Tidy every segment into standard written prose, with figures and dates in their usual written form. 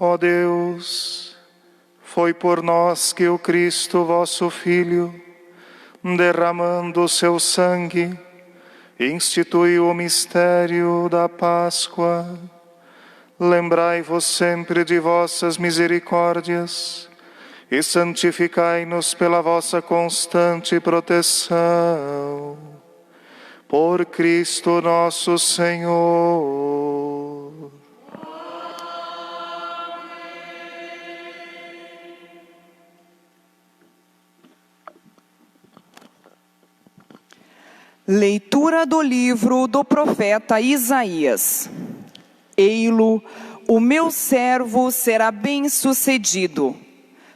Ó Deus, foi por nós que o Cristo, vosso Filho, derramando o seu sangue, instituiu o mistério da Páscoa. Lembrai-vos sempre de vossas misericórdias e santificai-nos pela vossa constante proteção. Por Cristo nosso Senhor. Leitura do livro do profeta Isaías. Ei-lo, o meu servo será bem-sucedido.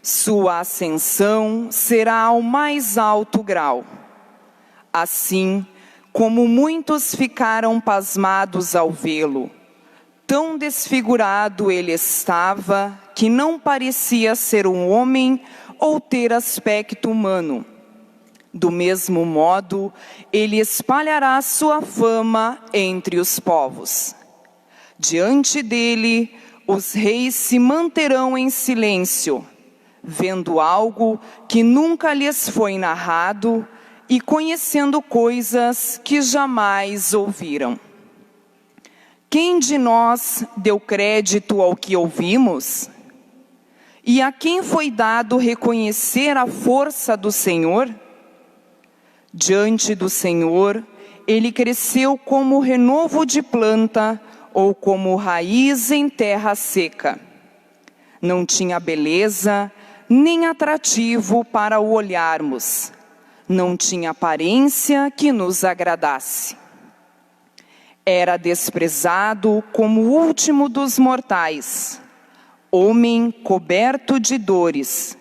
Sua ascensão será ao mais alto grau. Assim, como muitos ficaram pasmados ao vê-lo, tão desfigurado ele estava que não parecia ser um homem ou ter aspecto humano. Do mesmo modo, ele espalhará sua fama entre os povos. Diante dele, os reis se manterão em silêncio, vendo algo que nunca lhes foi narrado e conhecendo coisas que jamais ouviram. Quem de nós deu crédito ao que ouvimos? E a quem foi dado reconhecer a força do Senhor? Diante do Senhor, ele cresceu como renovo de planta ou como raiz em terra seca. Não tinha beleza, nem atrativo para o olharmos. Não tinha aparência que nos agradasse. Era desprezado como o último dos mortais, homem coberto de dores,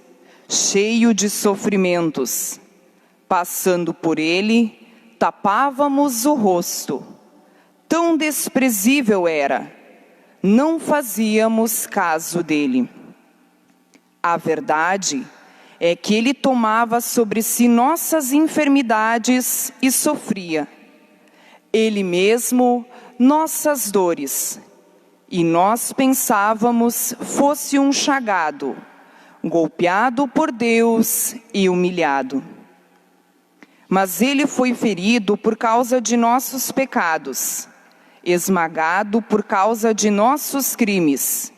cheio de sofrimentos. Passando por ele, tapávamos o rosto. Tão desprezível era, não fazíamos caso dele. A verdade é que ele tomava sobre si nossas enfermidades e sofria. Ele mesmo, nossas dores. E nós pensávamos fosse um chagado, golpeado por Deus e humilhado. Mas ele foi ferido por causa de nossos pecados, esmagado por causa de nossos crimes.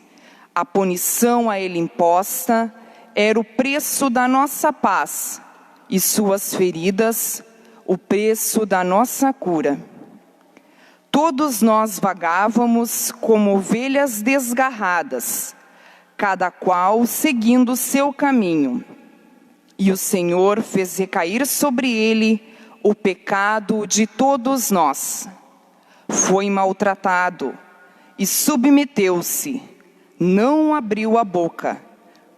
A punição a ele imposta era o preço da nossa paz, e suas feridas, o preço da nossa cura. Todos nós vagávamos como ovelhas desgarradas, cada qual seguindo seu caminho. E o Senhor fez recair sobre ele o pecado de todos nós. Foi maltratado e submeteu-se, não abriu a boca,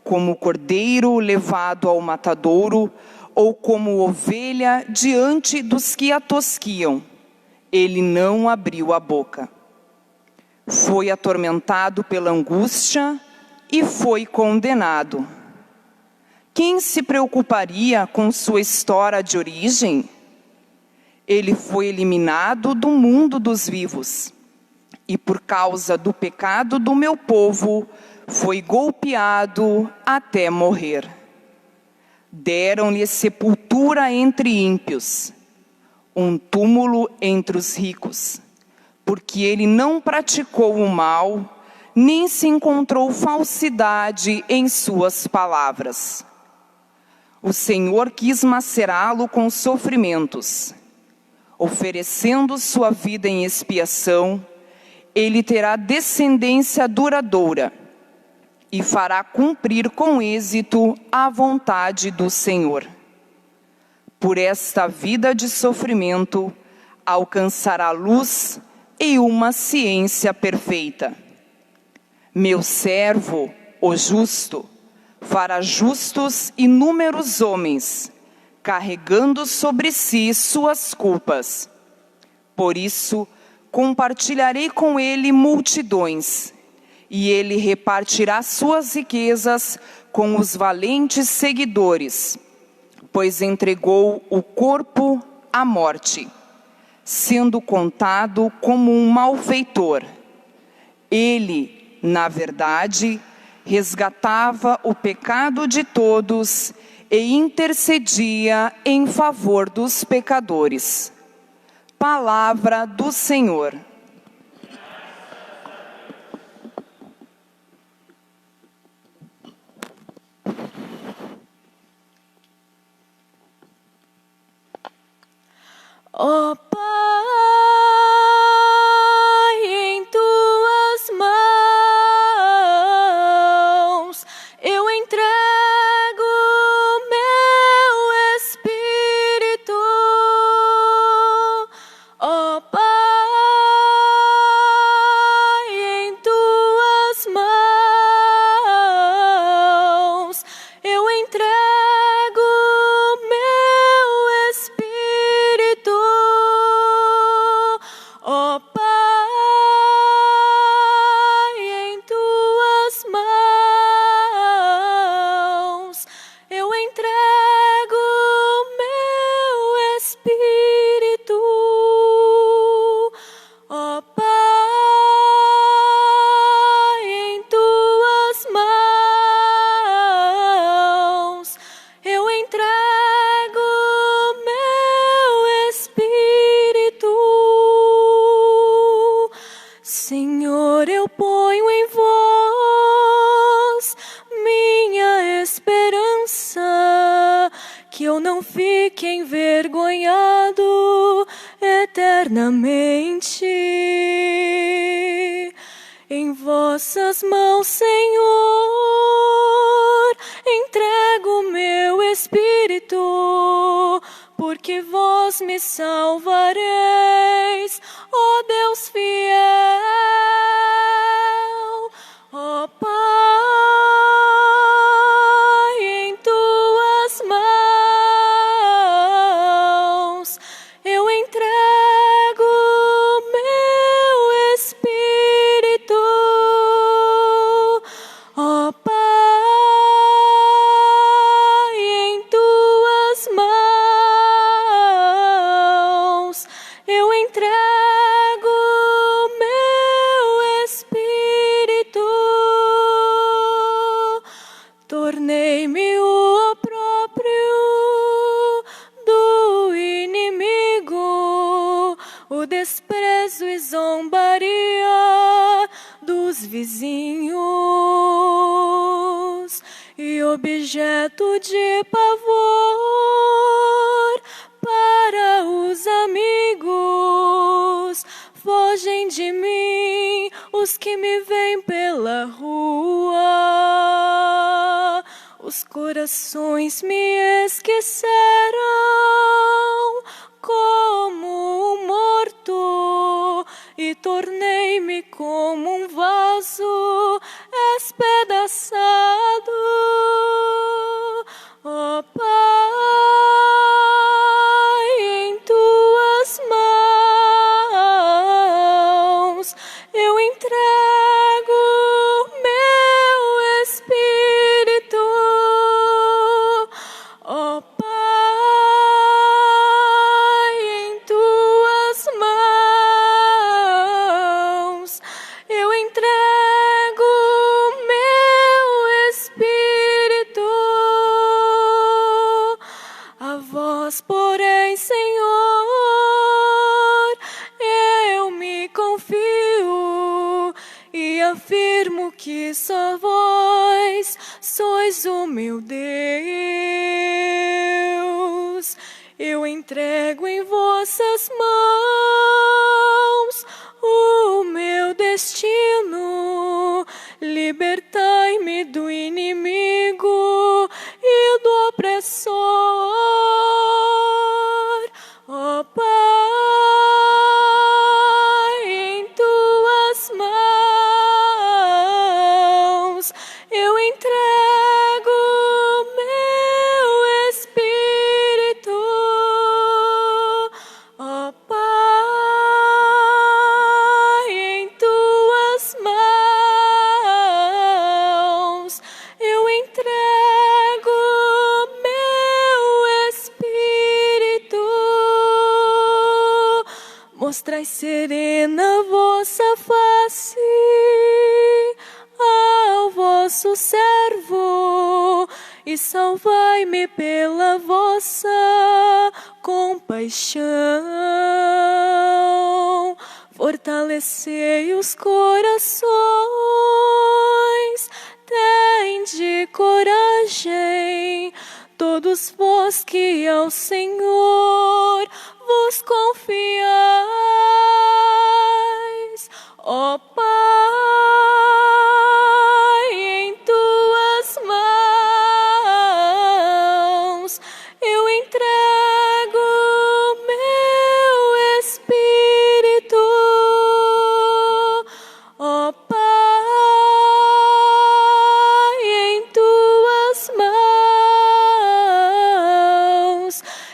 como cordeiro levado ao matadouro, ou como ovelha diante dos que a tosquiam. Ele não abriu a boca. Foi atormentado pela angústia e foi condenado. Quem se preocuparia com sua história de origem? Ele foi eliminado do mundo dos vivos, e por causa do pecado do meu povo, foi golpeado até morrer. Deram-lhe sepultura entre ímpios, um túmulo entre os ricos, porque ele não praticou o mal, nem se encontrou falsidade em suas palavras. O Senhor quis macerá-lo com sofrimentos. Oferecendo sua vida em expiação, ele terá descendência duradoura e fará cumprir com êxito a vontade do Senhor. Por esta vida de sofrimento, alcançará luz e uma ciência perfeita. Meu servo, o justo, fará justos inúmeros homens, carregando sobre si suas culpas. Por isso, compartilharei com ele multidões, e ele repartirá suas riquezas com os valentes seguidores, pois entregou o corpo à morte, sendo contado como um malfeitor. Ele, na verdade, resgatava o pecado de todos e intercedia em favor dos pecadores. Palavra do Senhor. Ó Pai, em tuas mãos eu entrego meu espírito. Ó Pai, em tuas mãos eu entrego meu espírito. Ó Pai, em tuas mãos eu entrego meu espírito. Ó Pai, em tuas mãos eu entrego meu espírito. Senhor, eu ponho em vós minha esperança, que eu não fique envergonhado eternamente. Em vossas mãos, Senhor, entrego meu espírito, porque vós me salvareis, ó Deus fiel. Ó Pai, em tuas mãos eu entrego meu espírito. Ó Pai, em tuas mãos eu entrego meu espírito. Tornei-me o próprio do inimigo, o desprezo e zombaria dos vizinhos, e objeto de pavor para os amigos. Fogem de mim os que me veem pela rua. Os corações me esqueceram como um morto, e tornei-me como um vaso espedaçado. Ó Pai, em tuas mãos eu entrego meu espírito. Ó Pai, em tuas mãos eu entrego meu espírito. A vós, porém, Senhor, eu me confio e afirmo que só vós sois o meu Deus. Eu entrego em vossas mãos o meu destino. Libertai-me do inimigo e do opressor. Ó Pai, em tuas mãos eu entrego meu espírito. Ó Pai, em tuas mãos eu entrego meu espírito. Mostrai serena vossa face ao vosso vosso servo e salvai-me pela vossa compaixão. Fortalecei os corações, tende coragem, todos vós que ao Senhor vos confiais. Ó Pai, em tuas mãos eu entrego meu espírito. Ó Pai, em tuas mãos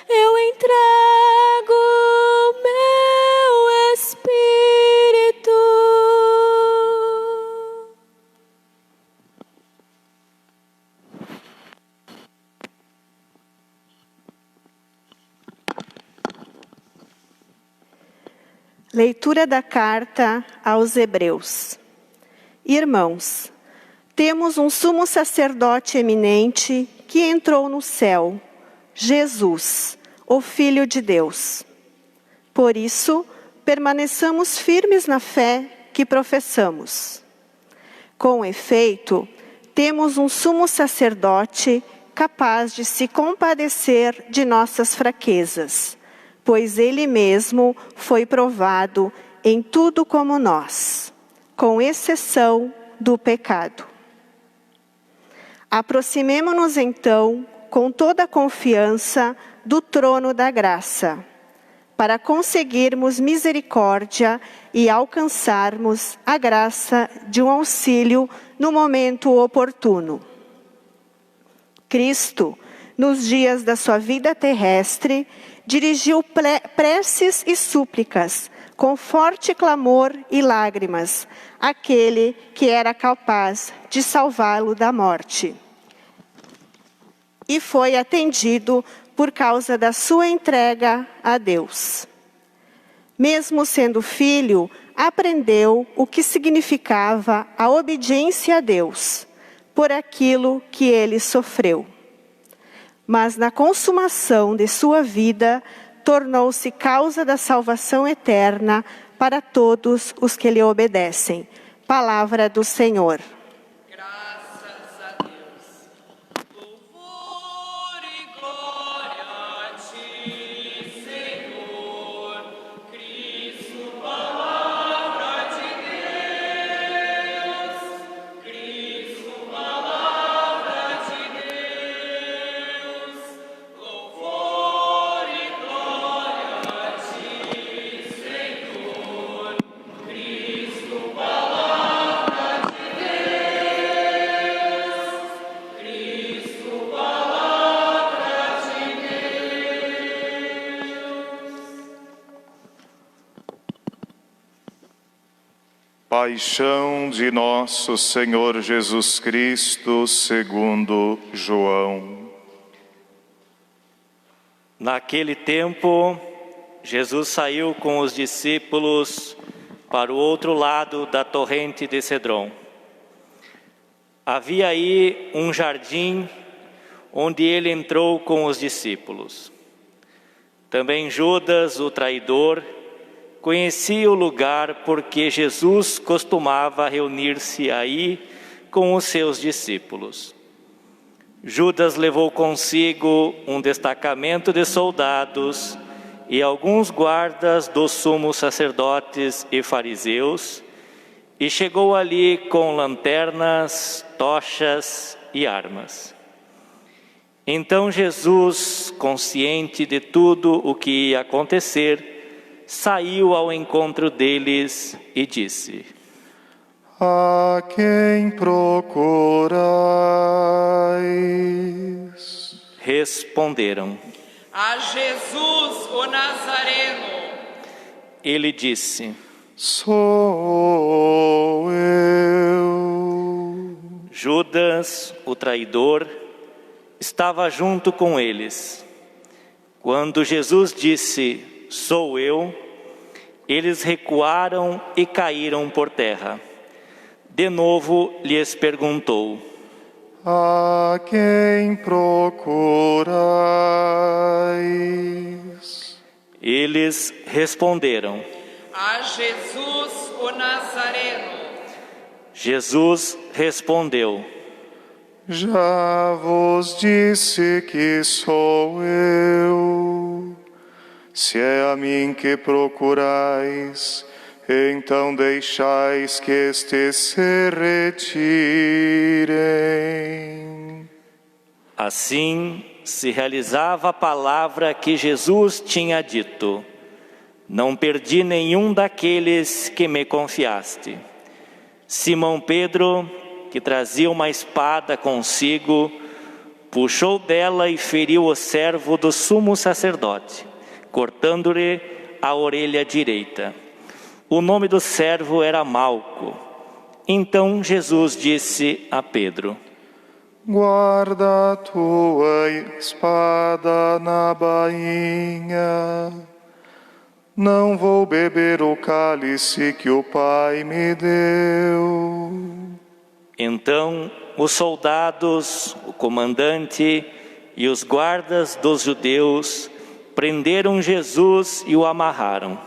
eu entrego meu espírito. Leitura da carta aos Hebreus. Irmãos, temos um sumo sacerdote eminente que entrou no céu, Jesus, o Filho de Deus. Por isso, permaneçamos firmes na fé que professamos. Com efeito, temos um sumo sacerdote capaz de se compadecer de nossas fraquezas, pois ele mesmo foi provado em tudo como nós, com exceção do pecado. Aproximemo-nos então com toda a confiança do trono da graça, para conseguirmos misericórdia e alcançarmos a graça de um auxílio no momento oportuno. Cristo, nos dias da sua vida terrestre, dirigiu preces e súplicas, com forte clamor e lágrimas, àquele que era capaz de salvá-lo da morte. E foi atendido por causa da sua entrega a Deus. Mesmo sendo filho, aprendeu o que significava a obediência a Deus, por aquilo que ele sofreu. Mas na consumação de sua vida, tornou-se causa da salvação eterna para todos os que lhe obedecem. Palavra do Senhor. Graças a Deus. Louvor e glória a ti, Senhor. Cristo, palavra de Deus. Cristo, palavra de Deus. Louvor e glória a ti, Senhor. Cristo, palavra de Deus. Cristo, palavra de Paixão de nosso Senhor Jesus Cristo, segundo João. Naquele tempo, Jesus saiu com os discípulos para o outro lado da torrente de Cedron. Havia aí um jardim onde ele entrou com os discípulos. Também Judas, o traidor, conhecia o lugar porque Jesus costumava reunir-se aí com os seus discípulos. Judas levou consigo um destacamento de soldados e alguns guardas dos sumos sacerdotes e fariseus, e chegou ali com lanternas, tochas e armas. Então Jesus, consciente de tudo o que ia acontecer, saiu ao encontro deles e disse: A quem procurais? Responderam. A Jesus, o Nazareno. Ele disse: Sou eu. Judas, o traidor, estava junto com eles. Quando Jesus disse: Sou eu, eles recuaram e caíram por terra. De novo lhes perguntou: A quem procurais? Eles responderam: A Jesus o Nazareno. Jesus respondeu: Já vos disse que sou eu. Se é a mim que procurais, então deixais que estes se retirem. Assim se realizava a palavra que Jesus tinha dito: Não perdi nenhum daqueles que me confiaste. Simão Pedro, que trazia uma espada consigo, puxou dela e feriu o servo do sumo sacerdote, cortando-lhe a orelha direita. O nome do servo era Malco. Então Jesus disse a Pedro: Guarda a tua espada na bainha. Não vou beber o cálice que o Pai me deu. Então os soldados, o comandante e os guardas dos judeus prenderam Jesus e o amarraram.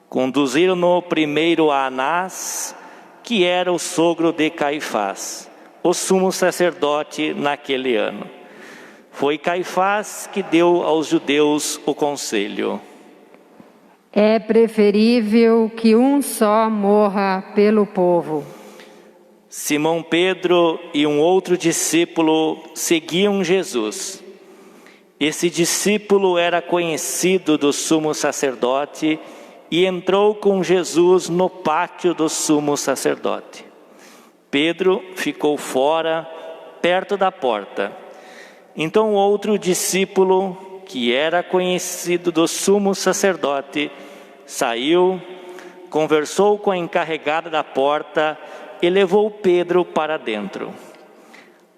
Conduziram-no primeiro a Anás, que era o sogro de Caifás, o sumo sacerdote naquele ano. Foi Caifás que deu aos judeus o conselho: É preferível que um só morra pelo povo. Simão Pedro e um outro discípulo seguiam Jesus. Esse discípulo era conhecido do sumo sacerdote e entrou com Jesus no pátio do sumo sacerdote. Pedro ficou fora, perto da porta. Então outro discípulo, que era conhecido do sumo sacerdote, saiu, conversou com a encarregada da porta e levou Pedro para dentro.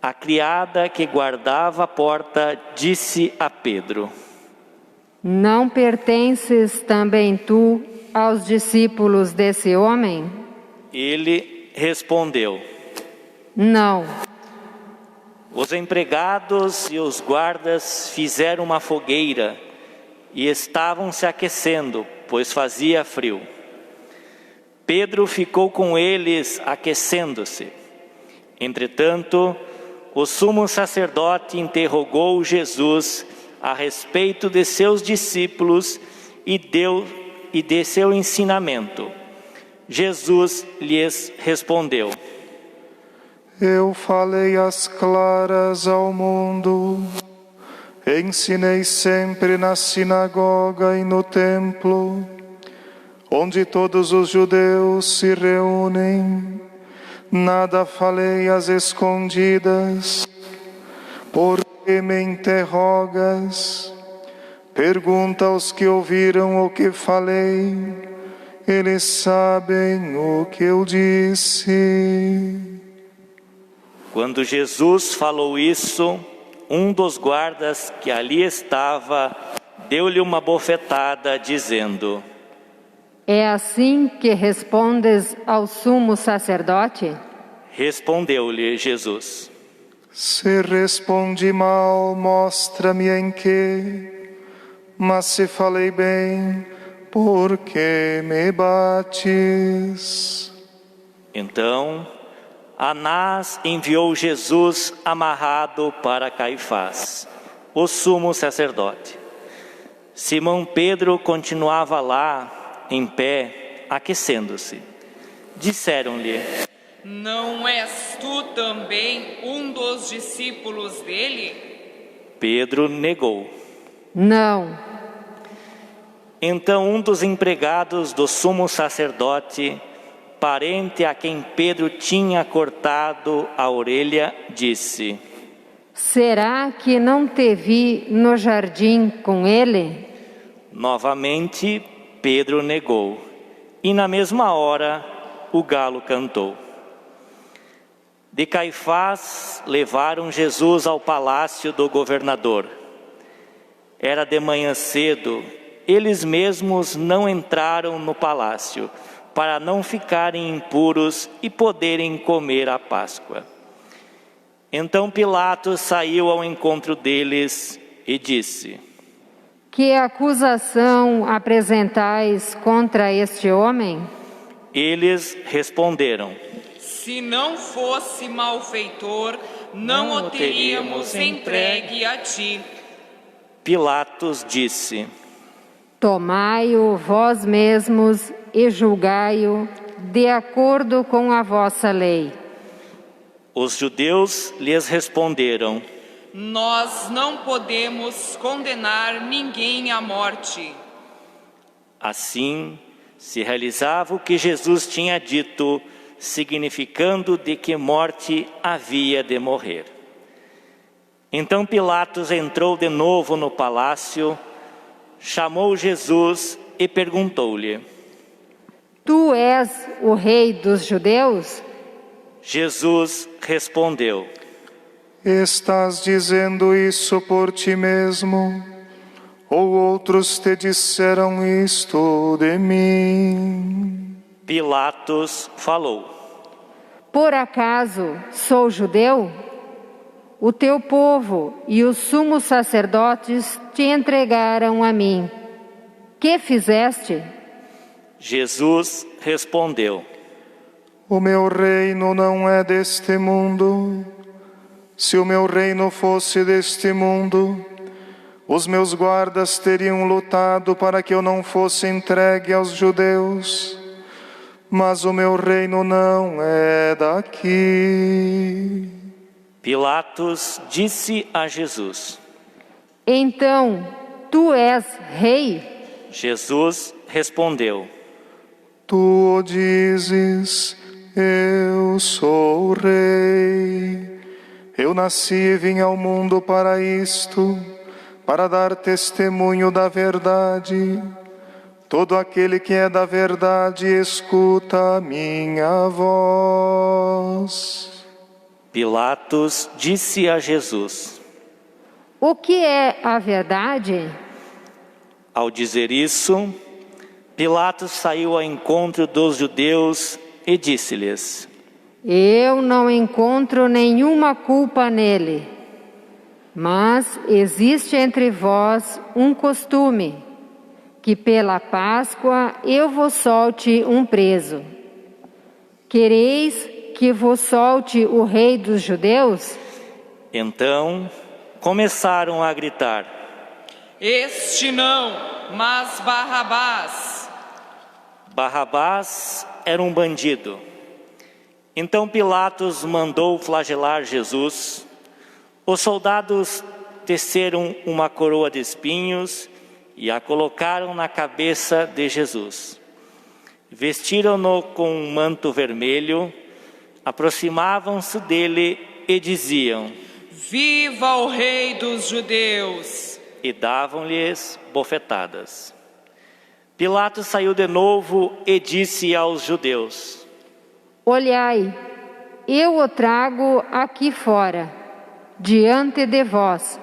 A criada que guardava a porta disse a Pedro: Não pertences também tu aos discípulos desse homem? Ele respondeu: Não. Os empregados e os guardas fizeram uma fogueira e estavam se aquecendo, pois fazia frio. Pedro ficou com eles aquecendo-se. Entretanto, o sumo sacerdote interrogou Jesus a respeito de seus discípulos e de seu ensinamento. Jesus lhes respondeu: Eu falei às claras ao mundo, ensinei sempre na sinagoga e no templo, onde todos os judeus se reúnem. Nada falei às escondidas. Por que me interrogas? Pergunta aos que ouviram o que falei. Eles sabem o que eu disse. Quando Jesus falou isso, um dos guardas que ali estava deu-lhe uma bofetada, dizendo: É assim que respondes ao sumo sacerdote? Respondeu-lhe Jesus: Se respondi mal, mostra-me em que. Mas se falei bem, por que me bates? Então Anás enviou Jesus amarrado para Caifás, o sumo sacerdote. Simão Pedro continuava lá, em pé, aquecendo-se. Disseram-lhe: Não és tu também um dos discípulos dele? Pedro negou. Não. Então um dos empregados do sumo sacerdote, parente a quem Pedro tinha cortado a orelha, disse: Será que não te vi no jardim com ele? Novamente Pedro negou, e na mesma hora o galo cantou. De Caifás levaram Jesus ao palácio do governador. Era de manhã cedo, eles mesmos não entraram no palácio, para não ficarem impuros e poderem comer a Páscoa. Então Pilatos saiu ao encontro deles e disse: Que acusação apresentais contra este homem? Eles responderam: Se não fosse malfeitor, não o teríamos entregue a ti. Pilatos disse: Tomai-o vós mesmos e julgai-o de acordo com a vossa lei. Os judeus lhes responderam: Nós não podemos condenar ninguém à morte. Assim se realizava o que Jesus tinha dito, significando de que morte havia de morrer. Então Pilatos entrou de novo no palácio, chamou Jesus e perguntou-lhe: Tu és o rei dos judeus? Jesus respondeu: Estás dizendo isso por ti mesmo? Ou outros te disseram isto de mim? Pilatos falou: Por acaso sou judeu? O teu povo e os sumos sacerdotes te entregaram a mim. Que fizeste? Jesus respondeu: O meu reino não é deste mundo. Se o meu reino fosse deste mundo, os meus guardas teriam lutado para que eu não fosse entregue aos judeus. Mas o meu reino não é daqui. Pilatos disse a Jesus: Então, tu és rei? Jesus respondeu: Tu o dizes, eu sou o rei. Eu nasci e vim ao mundo para isto, para dar testemunho da verdade. Todo aquele que é da verdade escuta a minha voz. Pilatos disse a Jesus: O que é a verdade? Ao dizer isso, Pilatos saiu ao encontro dos judeus e disse-lhes: Eu não encontro nenhuma culpa nele. Mas existe entre vós um costume, que pela Páscoa eu vos solte um preso. Quereis que vos solte o rei dos judeus? Então começaram a gritar: Este não, mas Barrabás. Barrabás era um bandido. Então Pilatos mandou flagelar Jesus. Os soldados teceram uma coroa de espinhos e a colocaram na cabeça de Jesus. Vestiram-no com um manto vermelho, aproximavam-se dele e diziam: Viva o Rei dos Judeus! E davam-lhes bofetadas. Pilatos saiu de novo e disse aos judeus: Olhai, eu o trago aqui fora, diante de vós,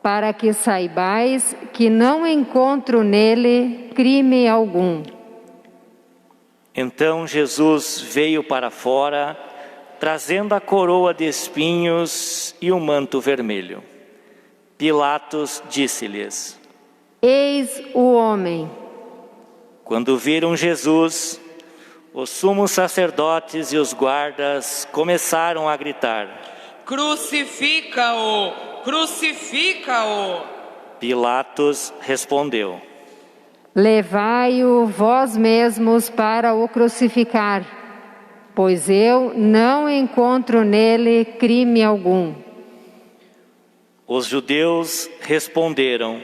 para que saibais que não encontro nele crime algum. Então Jesus veio para fora, trazendo a coroa de espinhos e o manto vermelho. Pilatos disse-lhes: Eis o homem. Quando viram Jesus, os sumos sacerdotes e os guardas começaram a gritar: Crucifica-o! Crucifica-o! Pilatos respondeu: Levai-o vós mesmos para o crucificar, pois eu não encontro nele crime algum. Os judeus responderam: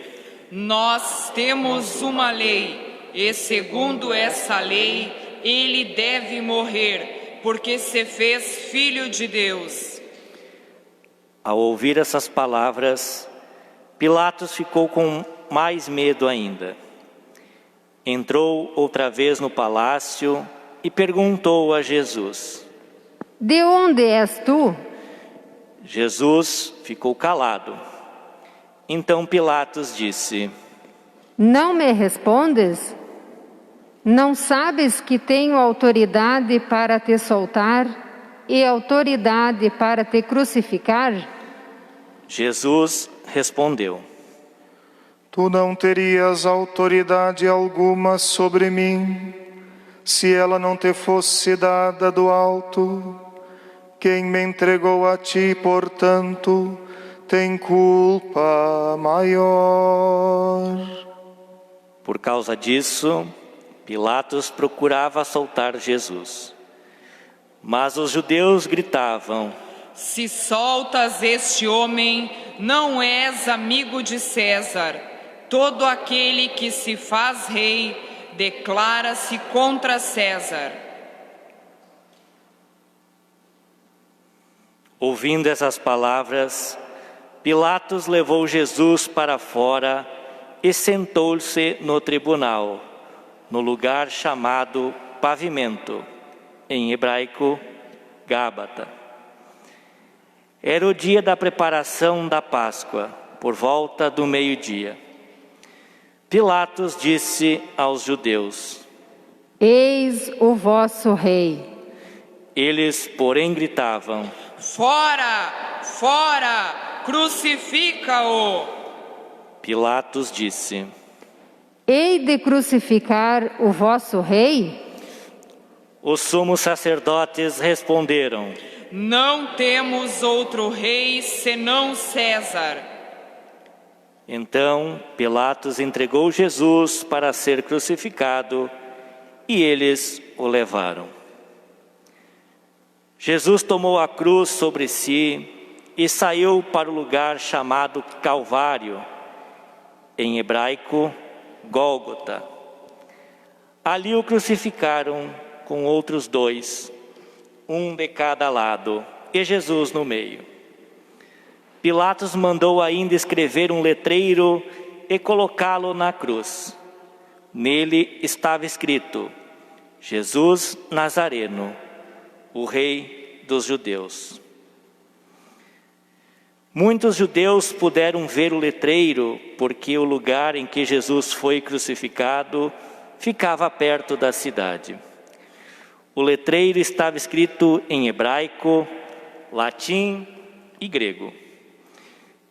Nós temos uma lei, e segundo essa lei, ele deve morrer, porque se fez filho de Deus. Ao ouvir essas palavras, Pilatos ficou com mais medo ainda. Entrou outra vez no palácio e perguntou a Jesus: De onde és tu? Jesus ficou calado. Então Pilatos disse: Não me respondes? Não sabes que tenho autoridade para te soltar e autoridade para te crucificar? Jesus respondeu: Tu não terias autoridade alguma sobre mim, se ela não te fosse dada do alto. Quem me entregou a ti, portanto, tem culpa maior. Por causa disso, Pilatos procurava soltar Jesus. Mas os judeus gritavam: Se soltas este homem, não és amigo de César. Todo aquele que se faz rei declara-se contra César. Ouvindo essas palavras, Pilatos levou Jesus para fora e sentou-se no tribunal, no lugar chamado Pavimento, em hebraico, Gábata. Era o dia da preparação da Páscoa, por volta do meio-dia. Pilatos disse aos judeus: Eis o vosso rei. Eles, porém, gritavam: Fora! Fora! Crucifica-o! Pilatos disse: Hei de crucificar o vosso rei? Os sumos sacerdotes responderam: Não temos outro rei senão César. Então Pilatos entregou Jesus para ser crucificado e eles o levaram. Jesus tomou a cruz sobre si e saiu para o lugar chamado Calvário, em hebraico, Gólgota. Ali o crucificaram com outros dois, um de cada lado, e Jesus no meio. Pilatos mandou ainda escrever um letreiro e colocá-lo na cruz. Nele estava escrito: Jesus Nazareno, o Rei dos Judeus. Muitos judeus puderam ver o letreiro, porque o lugar em que Jesus foi crucificado ficava perto da cidade. O letreiro estava escrito em hebraico, latim e grego.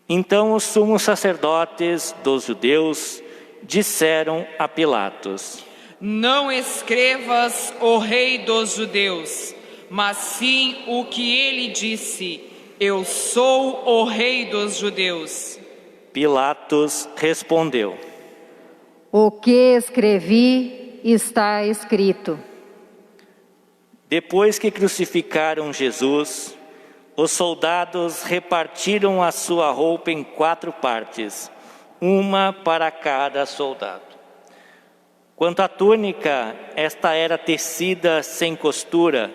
Então os sumos sacerdotes dos judeus disseram a Pilatos: Não escrevas o Rei dos Judeus, mas sim o que ele disse: Eu sou o Rei dos Judeus. Pilatos respondeu: O que escrevi está escrito. Depois que crucificaram Jesus, os soldados repartiram a sua roupa em 4 partes, uma para cada soldado. Quanto à túnica, esta era tecida sem costura,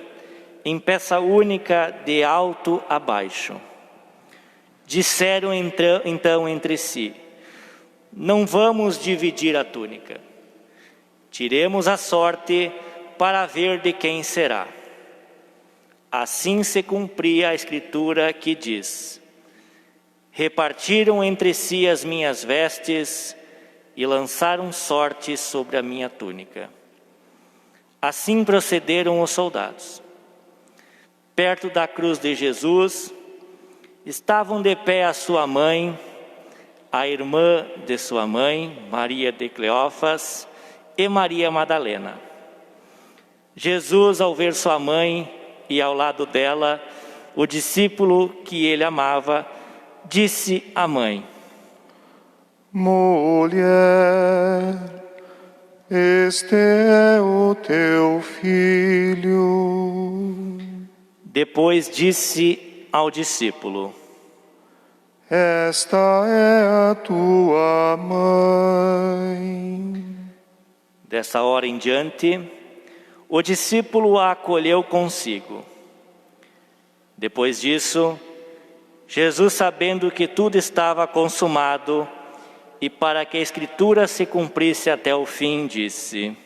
em peça única de alto a baixo. Disseram então entre si: Não vamos dividir a túnica. Tiremos a sorte para ver de quem será. Assim se cumpria a escritura que diz: Repartiram entre si as minhas vestes e lançaram sorte sobre a minha túnica. Assim procederam os soldados. Perto da cruz de Jesus, estavam de pé a sua mãe, a irmã de sua mãe, Maria de Cleófas, e Maria Madalena. Jesus, ao ver sua mãe e ao lado dela o discípulo que ele amava, disse à mãe: Mulher, este é o teu filho. Depois disse ao discípulo: Esta é a tua mãe. Dessa hora em diante, o discípulo a acolheu consigo. Depois disso, Jesus, sabendo que tudo estava consumado, e para que a Escritura se cumprisse até o fim, disse: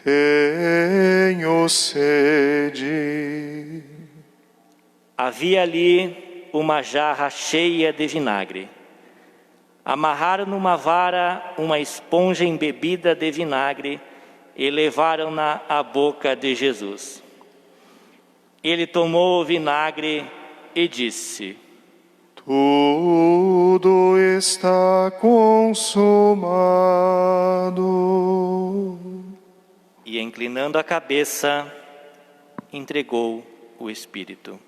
Tenho sede. Havia ali uma jarra cheia de vinagre. Amarraram numa vara uma esponja embebida de vinagre e levaram-na à boca de Jesus. Ele tomou o vinagre e disse: tudo está consumado. E inclinando a cabeça, entregou o Espírito.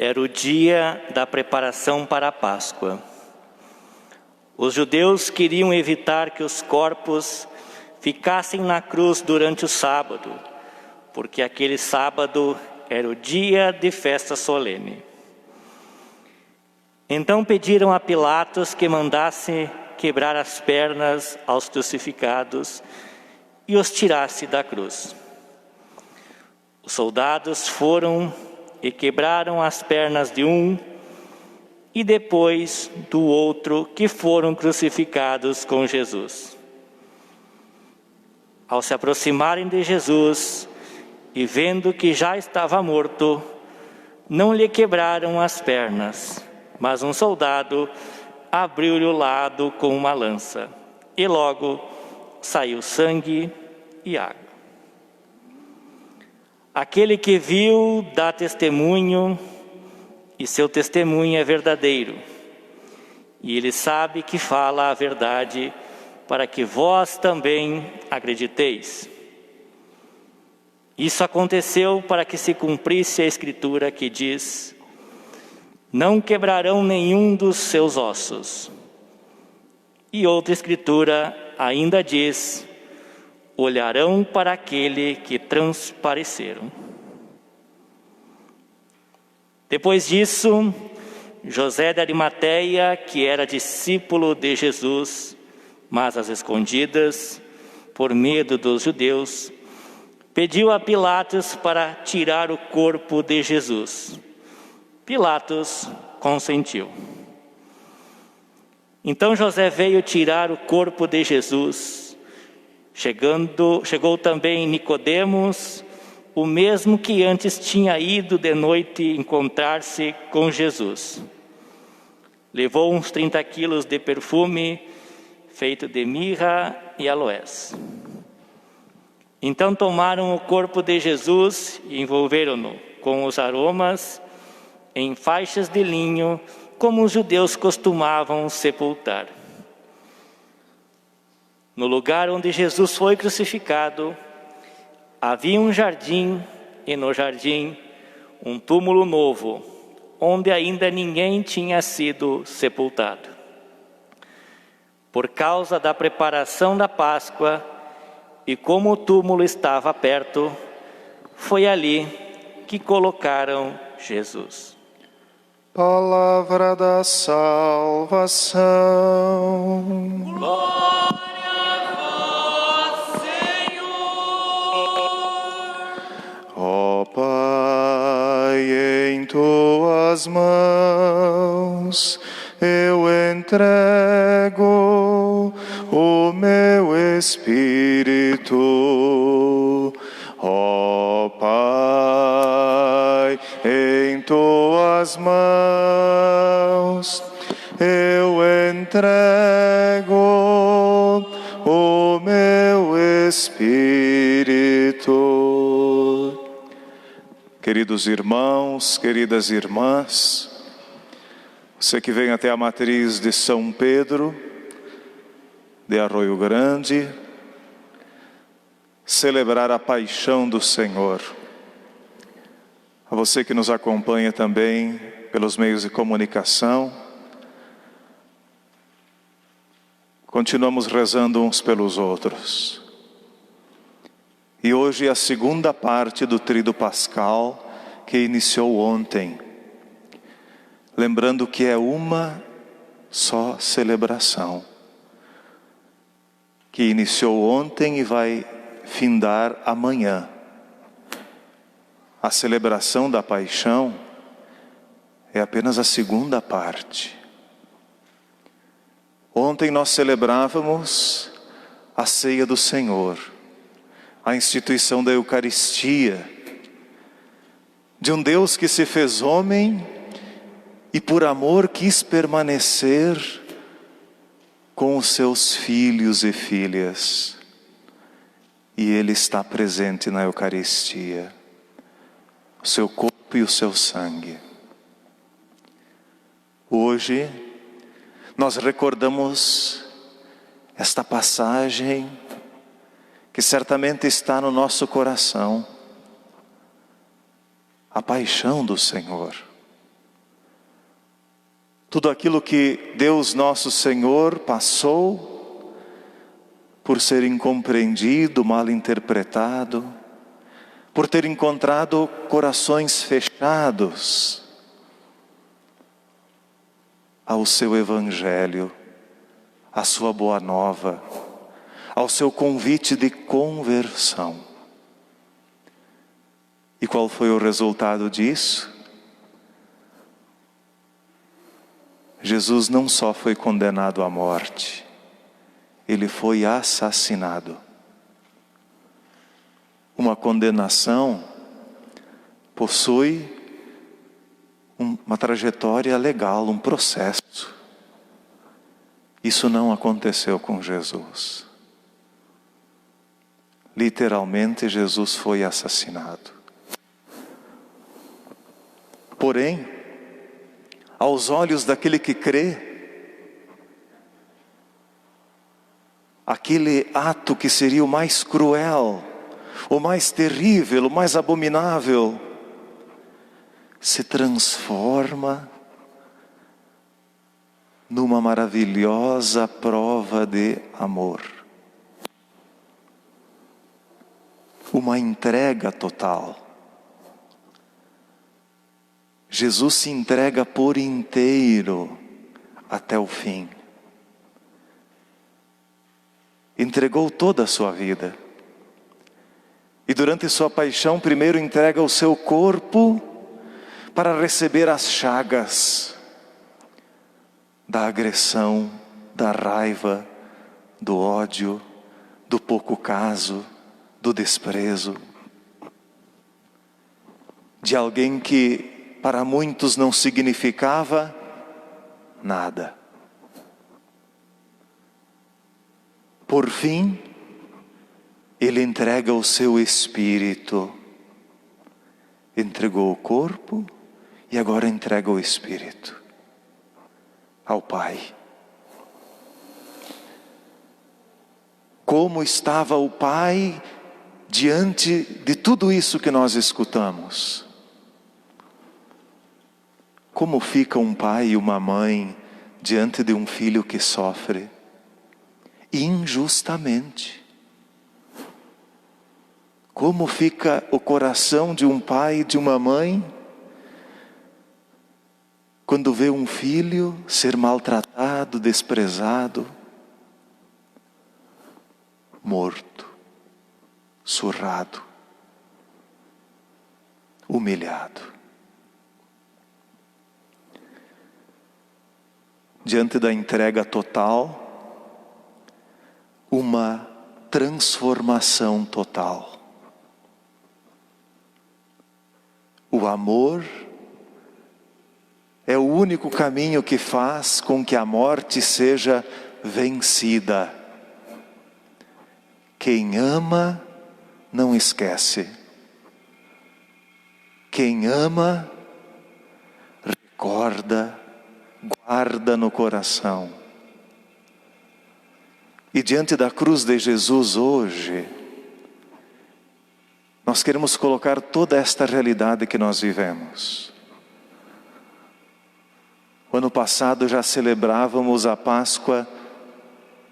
Era o dia da preparação para a Páscoa. Os judeus queriam evitar que os corpos ficassem na cruz durante o sábado, porque aquele sábado era o dia de festa solene. Então pediram a Pilatos que mandasse quebrar as pernas aos crucificados e os tirasse da cruz. Os soldados foram e quebraram as pernas de um e depois do outro que foram crucificados com Jesus. Ao se aproximarem de Jesus e vendo que já estava morto, não lhe quebraram as pernas, mas um soldado abriu-lhe o lado com uma lança e logo saiu sangue e água. Aquele que viu dá testemunho, e seu testemunho é verdadeiro. E ele sabe que fala a verdade, para que vós também acrediteis. Isso aconteceu para que se cumprisse a Escritura que diz: não quebrarão nenhum dos seus ossos. E outra Escritura ainda diz: olharão para aquele que transpareceram. Depois disso, José de Arimateia, que era discípulo de Jesus, mas às escondidas, por medo dos judeus, pediu a Pilatos para tirar o corpo de Jesus. Pilatos consentiu. Então José veio tirar o corpo de Jesus. Chegou também Nicodemos, o mesmo que antes tinha ido de noite encontrar-se com Jesus. Levou uns 30 quilos de perfume feito de mirra e aloés. Então tomaram o corpo de Jesus e envolveram-no com os aromas em faixas de linho, como os judeus costumavam sepultar. No lugar onde Jesus foi crucificado, havia um jardim, e no jardim um túmulo novo, onde ainda ninguém tinha sido sepultado. Por causa da preparação da Páscoa, e como o túmulo estava perto, foi ali que colocaram Jesus. Palavra da salvação. Glória a vós, Senhor. Ó Pai, em tuas mãos eu entrego o meu espírito. Ó Pai, em tuas mãos eu entrego o meu espírito. Queridos irmãos, queridas irmãs, você que vem até a matriz de São Pedro, de Arroio Grande, celebrar a paixão do Senhor. A você que nos acompanha também pelos meios de comunicação, continuamos rezando uns pelos outros. E hoje é a segunda parte do Tríduo Pascal que iniciou ontem. lembrando que é uma só celebração, que iniciou ontem e vai findar amanhã. A celebração da paixão é apenas a segunda parte. Ontem nós celebrávamos a ceia do Senhor, a instituição da Eucaristia, de um Deus que se fez homem e por amor quis permanecer com os seus filhos e filhas. E Ele está presente na Eucaristia, o seu corpo e o seu sangue. Hoje, nós recordamos esta passagem que certamente está no nosso coração, a paixão do Senhor. Tudo aquilo que Deus nosso Senhor passou por ser incompreendido, mal interpretado, por ter encontrado corações fechados ao seu Evangelho, à sua boa nova, ao seu convite de conversão. E qual foi o resultado disso? Jesus não só foi condenado à morte, Ele foi assassinado. Uma condenação possui uma trajetória legal, um processo. Isso não aconteceu com Jesus. Literalmente, Jesus foi assassinado. Porém, aos olhos daquele que crê, aquele ato que seria o mais cruel, o mais terrível, o mais abominável, se transforma numa maravilhosa prova de amor. Uma entrega total. Jesus se entrega por inteiro até o fim. Entregou toda a sua vida. E durante sua paixão, primeiro entrega o seu corpo para receber as chagas da agressão, da raiva, do ódio, do pouco caso, do desprezo. De alguém que para muitos não significava nada. Por fim, Ele entrega o seu espírito. Entregou o corpo e agora entrega o espírito ao Pai. Como estava o Pai diante de tudo isso que nós escutamos? Como fica um pai e uma mãe diante de um filho que sofre injustamente? Como fica o coração de um pai e de uma mãe quando vê um filho ser maltratado, desprezado, morto, surrado, humilhado? Diante da entrega total, uma transformação total. O amor é o único caminho que faz com que a morte seja vencida. Quem ama não esquece. Quem ama recorda, guarda no coração. E diante da cruz de Jesus hoje, nós queremos colocar toda esta realidade que nós vivemos. O ano passado já celebrávamos a Páscoa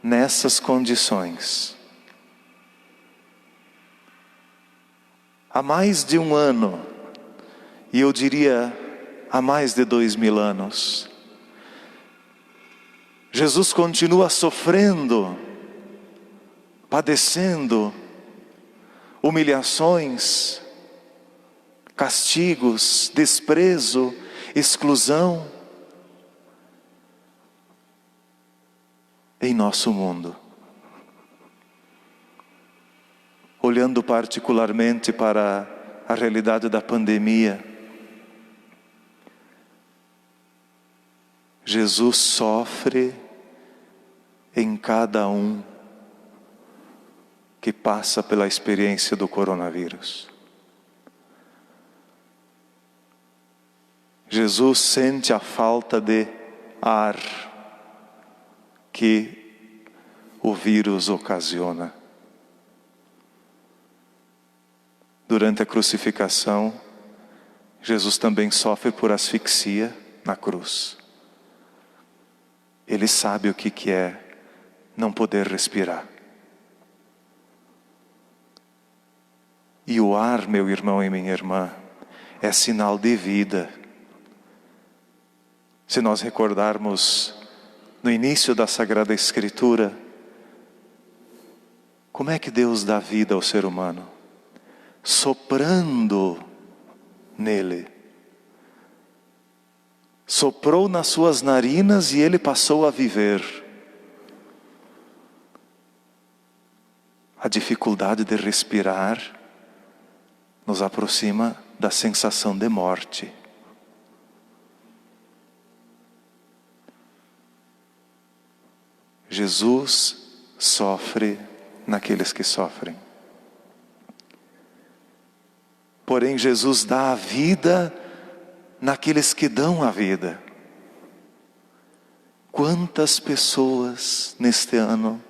nessas condições. Há mais de um ano, e eu diria há mais de 2000 anos. Jesus continua sofrendo, padecendo humilhações, castigos, desprezo, exclusão em nosso mundo. Olhando particularmente para a realidade da pandemia, Jesus sofre em cada um que passa pela experiência do coronavírus. Jesus sente a falta de ar que o vírus ocasiona. Durante a crucificação, Jesus também sofre por asfixia na cruz. Ele sabe o que é não poder respirar. E o ar, meu irmão e minha irmã, é sinal de vida. Se nós recordarmos no início da Sagrada Escritura, como é que Deus dá vida ao ser humano? Soprando nele. Soprou nas suas narinas e ele passou a viver. A dificuldade de respirar nos aproxima da sensação de morte. Jesus sofre naqueles que sofrem. Porém, Jesus dá a vida naqueles que dão a vida. Quantas pessoas neste ano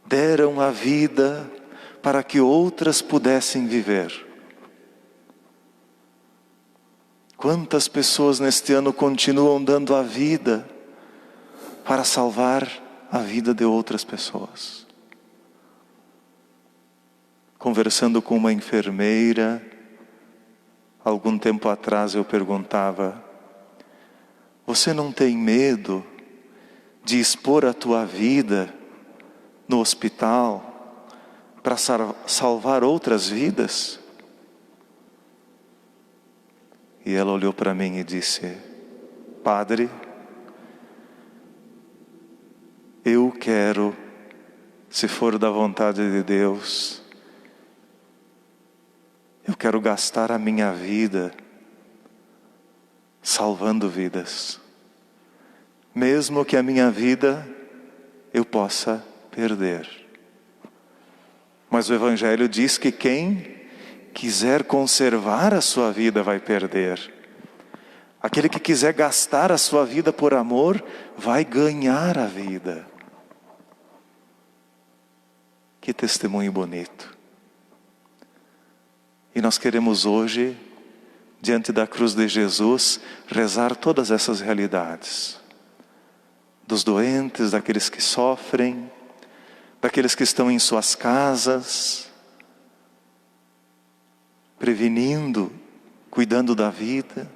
deram a vida para que outras pudessem viver? Quantas pessoas neste ano continuam dando a vida para salvar a vida de outras pessoas? Conversando com uma enfermeira, algum tempo atrás eu perguntava: você não tem medo de expor a tua vida no hospital para salvar outras vidas? E ela olhou para mim e disse: Padre, eu quero, se for da vontade de Deus, eu quero gastar a minha vida salvando vidas. Mesmo que a minha vida eu possa perder. Mas o Evangelho diz que quem quiser conservar a sua vida vai perder. Aquele que quiser gastar a sua vida por amor vai ganhar a vida. Que testemunho bonito. E nós queremos hoje, diante da cruz de Jesus, rezar todas essas realidades. Dos doentes, daqueles que sofrem, daqueles que estão em suas casas, prevenindo, cuidando da vida,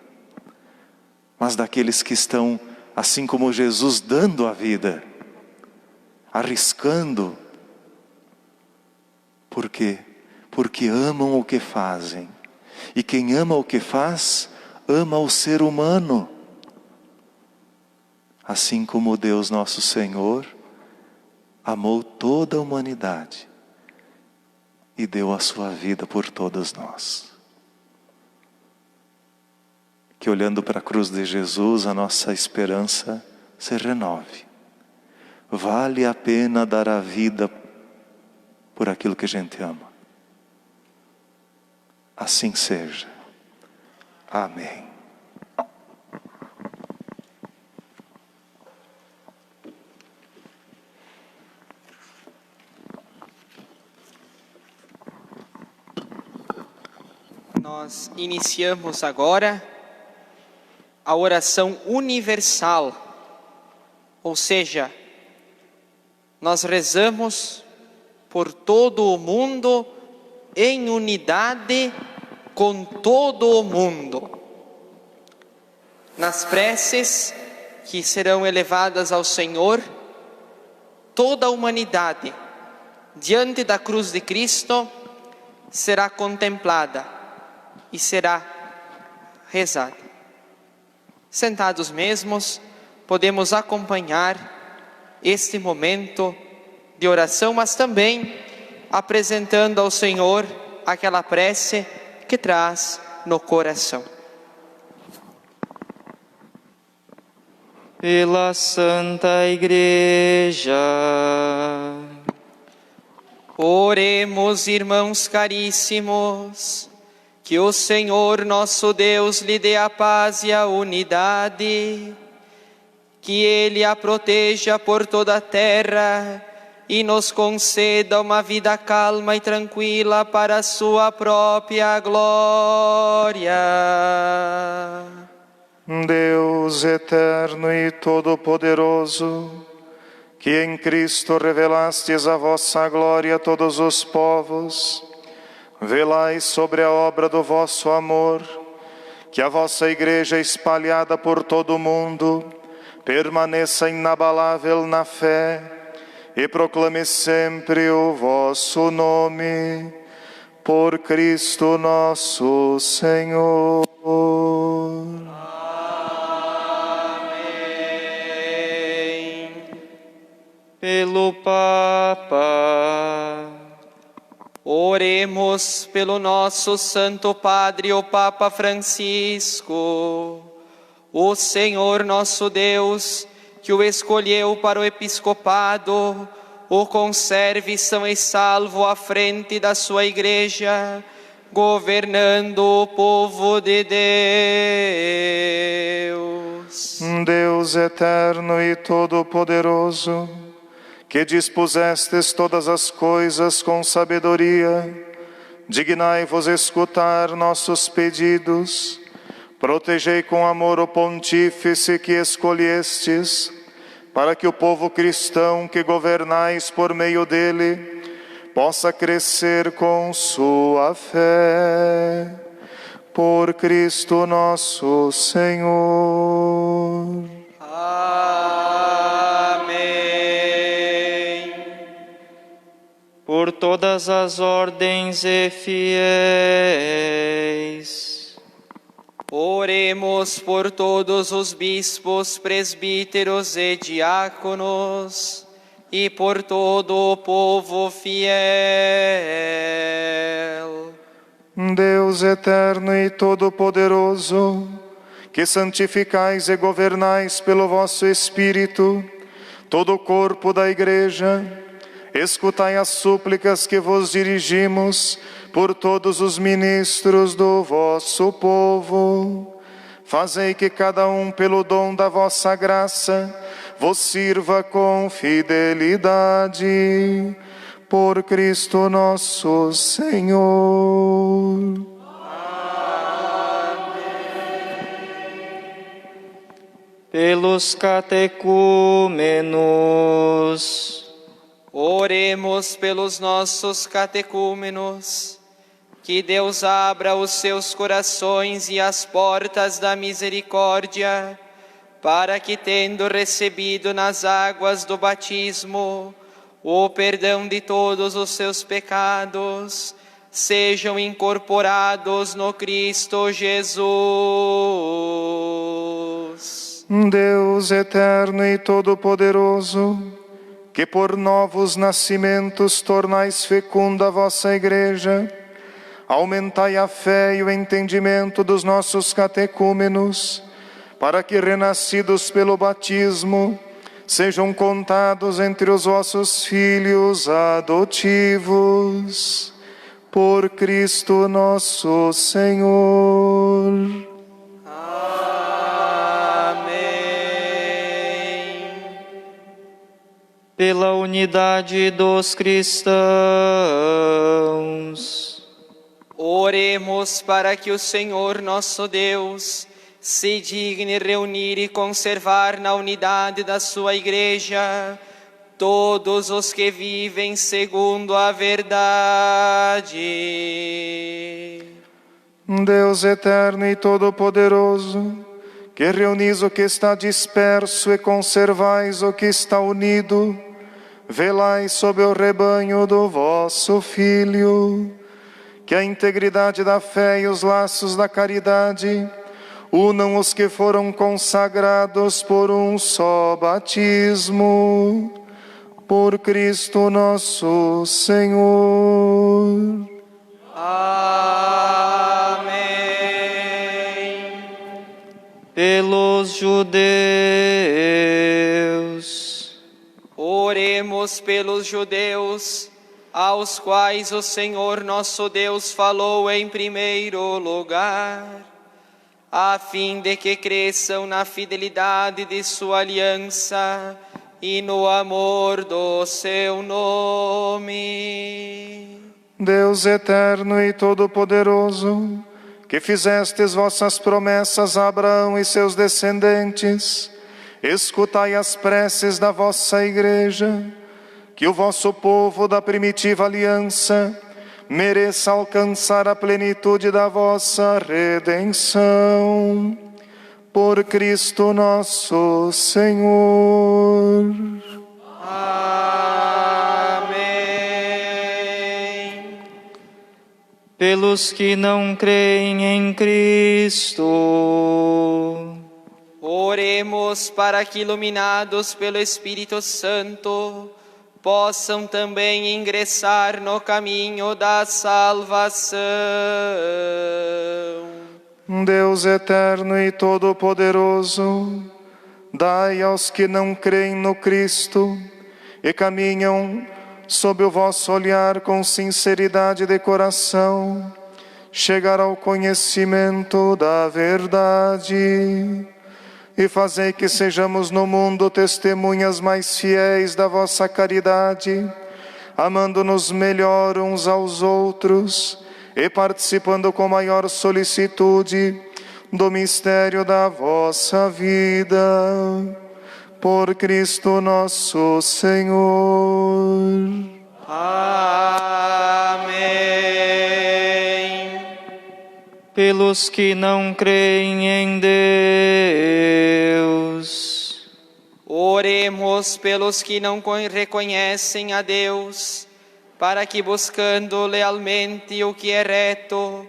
mas daqueles que estão, assim como Jesus, dando a vida, arriscando. Por quê? Porque amam o que fazem. E quem ama o que faz, ama o ser humano. Assim como Deus nosso Senhor amou toda a humanidade e deu a sua vida por todos nós. Que olhando para a cruz de Jesus, a nossa esperança se renove. Vale a pena dar a vida por aquilo que a gente ama. Assim seja. Amém. Nós iniciamos agora a oração universal, ou seja, nós rezamos por todo o mundo em unidade com todo o mundo. nas preces que serão elevadas ao Senhor, toda a humanidade, diante da cruz de Cristo, será contemplada e será rezada. Sentados mesmos, podemos acompanhar este momento de oração, mas também apresentando ao Senhor aquela prece que traz no coração. Pela Santa Igreja. Oremos, irmãos caríssimos, que o Senhor nosso Deus lhe dê a paz e a unidade, que Ele a proteja por toda a terra e nos conceda uma vida calma e tranquila para a sua própria glória. Deus eterno e todo-poderoso, que em Cristo revelastes a vossa glória a todos os povos, velai sobre a obra do vosso amor, que a vossa Igreja espalhada por todo o mundo permaneça inabalável na fé e proclame sempre o vosso nome, por Cristo nosso Senhor. Pelo Papa. Oremos pelo nosso Santo Padre, o Papa Francisco. O Senhor nosso Deus, que o escolheu para o episcopado, o conserve são e salvo à frente da sua Igreja, governando o povo de Deus. Deus eterno e todo-poderoso, que dispusestes todas as coisas com sabedoria, dignai-vos escutar nossos pedidos. Protegei com amor o pontífice que escolhestes, para que o povo cristão que governais por meio dele possa crescer com sua fé. Por Cristo nosso Senhor. Por todas as ordens e fiéis. Oremos por todos os bispos, presbíteros e diáconos, e por todo o povo fiel. Deus eterno e todo-poderoso, que santificais e governais pelo vosso Espírito todo o corpo da Igreja, escutai as súplicas que vos dirigimos por todos os ministros do vosso povo. Fazei que cada um, pelo dom da vossa graça, vos sirva com fidelidade. Por Cristo nosso Senhor. Pelos catecúmenos. Oremos pelos nossos catecúmenos, que Deus abra os seus corações e as portas da misericórdia, para que, tendo recebido nas águas do batismo o perdão de todos os seus pecados, sejam incorporados no Cristo Jesus. Deus eterno e todo-poderoso, que por novos nascimentos tornais fecunda a vossa Igreja, aumentai a fé e o entendimento dos nossos catecúmenos, para que, renascidos pelo batismo, sejam contados entre os vossos filhos adotivos. Por Cristo nosso Senhor. Pela unidade dos cristãos. Oremos para que o Senhor nosso Deus se digne reunir e conservar na unidade da sua Igreja todos os que vivem segundo a verdade. Deus eterno e todo-poderoso, que reunis o que está disperso e conservais o que está unido, velai sobre o rebanho do vosso Filho, que a integridade da fé e os laços da caridade unam os que foram consagrados por um só batismo, por Cristo nosso Senhor. Amém. Pelos judeus. Oremos pelos judeus, aos quais o Senhor nosso Deus falou em primeiro lugar, a fim de que cresçam na fidelidade de sua aliança e no amor do seu nome. Deus eterno e todo-poderoso, que fizestes vossas promessas a Abraão e seus descendentes, escutai as preces da vossa Igreja, que o vosso povo da primitiva aliança mereça alcançar a plenitude da vossa redenção. Por Cristo nosso Senhor. Amém. Pelos que não creem em Cristo. Oremos para que, iluminados pelo Espírito Santo, possam também ingressar no caminho da salvação. Deus eterno e todo-poderoso, dai aos que não creem no Cristo e caminham sob o vosso olhar com sinceridade de coração, chegar ao conhecimento da verdade. E fazei que sejamos no mundo testemunhas mais fiéis da vossa caridade, amando-nos melhor uns aos outros e participando com maior solicitude do mistério da vossa vida. Por Cristo nosso Senhor. Amém. Pelos que não creem em Deus. Oremos pelos que não reconhecem a Deus, para que, buscando lealmente o que é reto,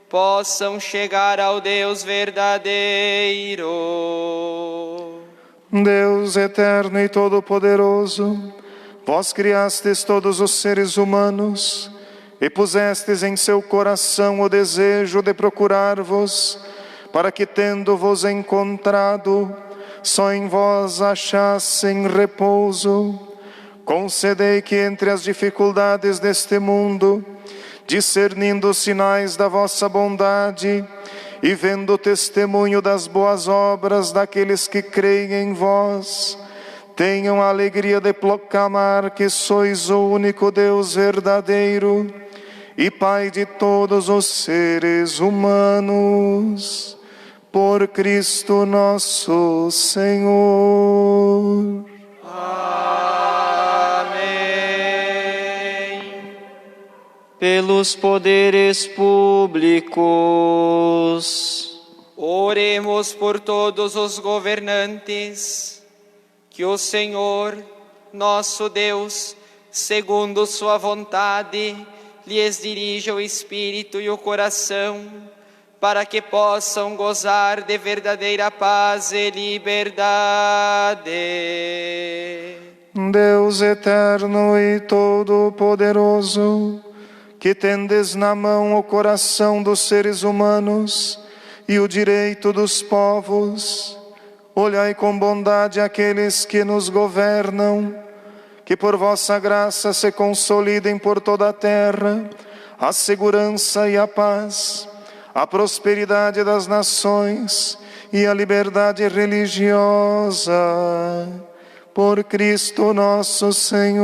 possam chegar ao Deus verdadeiro. Deus eterno e todo-poderoso, vós criastes todos os seres humanos e pusestes em seu coração o desejo de procurar-vos, para que, tendo-vos encontrado, só em vós achassem repouso. Concedei que entre as dificuldades deste mundo, discernindo os sinais da vossa bondade e vendo o testemunho das boas obras daqueles que creem em vós, tenham a alegria de proclamar que sois o único Deus verdadeiro e Pai de todos os seres humanos. Por Cristo nosso Senhor. Amém. Pelos poderes públicos. Oremos por todos os governantes, que o Senhor, nosso Deus, segundo sua vontade, lhes dirija o espírito e o coração, para que possam gozar de verdadeira paz e liberdade. Deus eterno e todo-poderoso, que tendes na mão o coração dos seres humanos e o direito dos povos, olhai com bondade aqueles que nos governam, que por vossa graça se consolidem por toda a terra a segurança e a paz, a prosperidade das nações e a liberdade religiosa. Por Cristo nosso Senhor.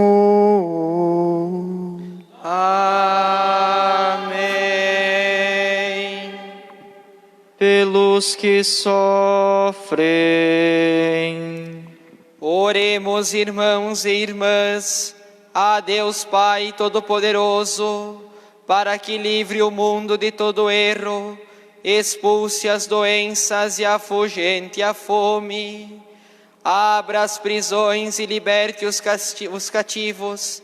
Amém. Pelos que sofrem. Oremos, irmãos e irmãs, a Deus Pai Todo-Poderoso, para que livre o mundo de todo erro expulse as doenças e afugente a fome. Abra as prisões e liberte os cativos.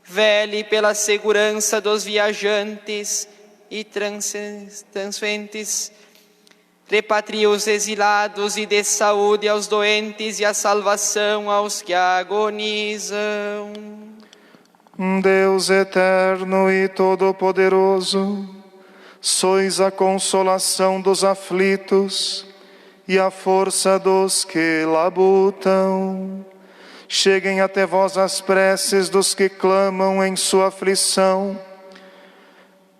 Vele pela segurança dos viajantes e transcendentes. Repatrie os exilados e dê saúde aos doentes e a salvação aos que agonizam. Deus eterno e todo-poderoso, sois a consolação dos aflitos e a força dos que labutam. Cheguem até vós as preces dos que clamam em sua aflição.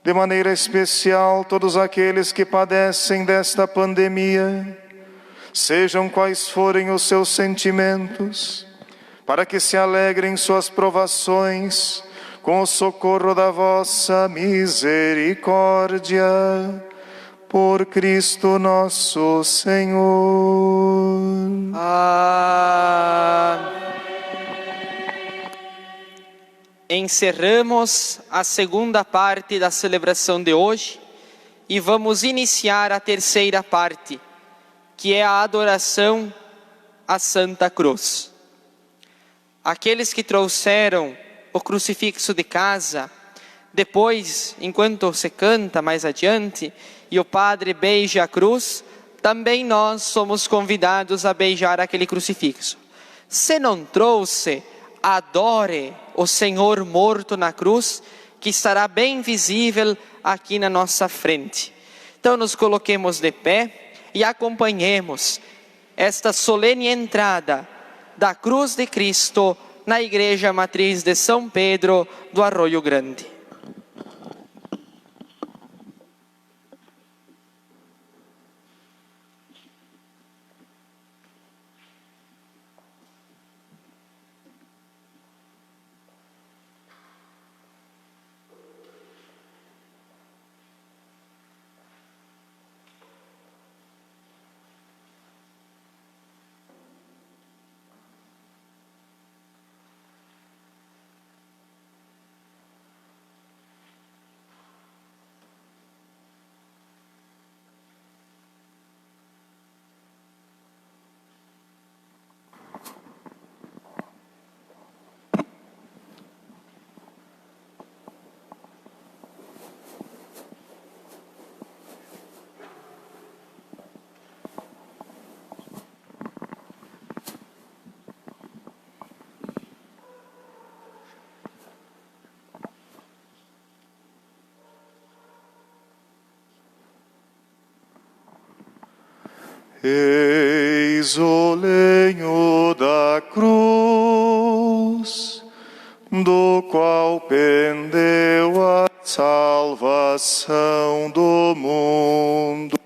De maneira especial, todos aqueles que padecem desta pandemia, sejam quais forem os seus sentimentos, para que se alegrem suas provações com o socorro da vossa misericórdia. Por Cristo nosso Senhor. Encerramos a segunda parte da celebração de hoje e vamos iniciar a terceira parte, que é a adoração à Santa Cruz. Aqueles que trouxeram o crucifixo de casa, depois, enquanto se canta mais adiante, e o padre beija a cruz, também nós somos convidados a beijar aquele crucifixo. Se não trouxe, adore o Senhor morto na cruz, que estará bem visível aqui na nossa frente. Então nos coloquemos de pé e acompanhemos esta solene entrada da cruz de Cristo na Igreja Matriz de São Pedro do Arroio Grande. Eis o lenho da cruz, do qual pendeu a salvação do mundo.